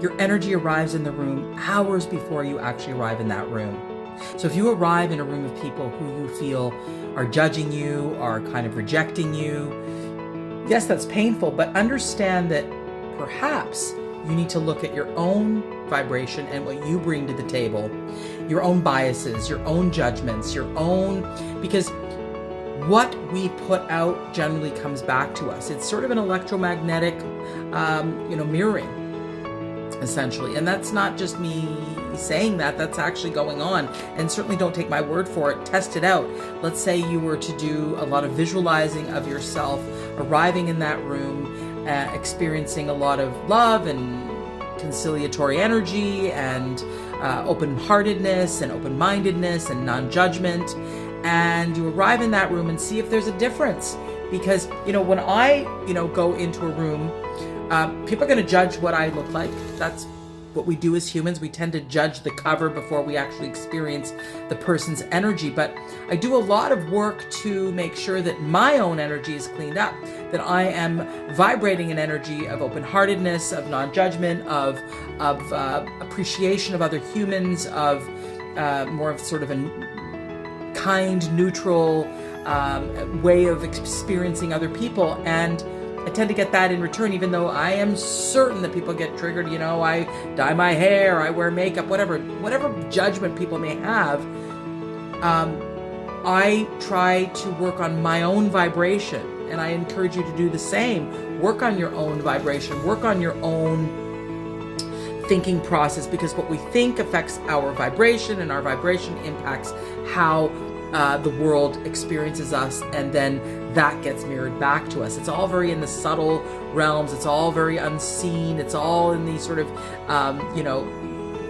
Your energy arrives in the room hours before you actually arrive in that room. So if you arrive in a room of people who you feel are judging you, are kind of rejecting you, yes, that's painful, but understand that perhaps you need to look at your own vibration and what you bring to the table, your own biases, your own judgments, because what we put out generally comes back to us. It's sort of an electromagnetic, mirroring, essentially. And that's not just me saying that, that's actually going on. And certainly don't take my word for it, test it out. Let's say you were to do a lot of visualizing of yourself, arriving in that room, experiencing a lot of love and conciliatory energy and open-heartedness and open-mindedness and non-judgment. And you arrive in that room and see if there's a difference. Because, when I, go into a room, people are going to judge what I look like. That's what we do as humans. We tend to judge the cover before we actually experience the person's energy. But I do a lot of work to make sure that my own energy is cleaned up, that I am vibrating an energy of open-heartedness, of non-judgment, of appreciation of other humans, of more of sort of a kind, neutral way of experiencing other people. And I tend to get that in return, even though I am certain that people get triggered. I dye my hair, I wear makeup, whatever judgment people may have. I try to work on my own vibration, and I encourage you to do the same. Work on your own vibration, work on your own thinking process, because what we think affects our vibration, and our vibration impacts how the world experiences us, and then that gets mirrored back to us. It's all very in the subtle realms. It's all very unseen. It's all in these sort of,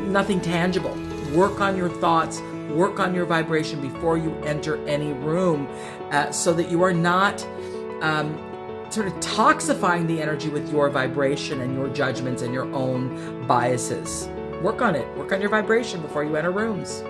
nothing tangible. Work on your thoughts, work on your vibration before you enter any room, so that you are not sort of toxifying the energy with your vibration and your judgments and your own biases. Work on it. Work on your vibration before you enter rooms.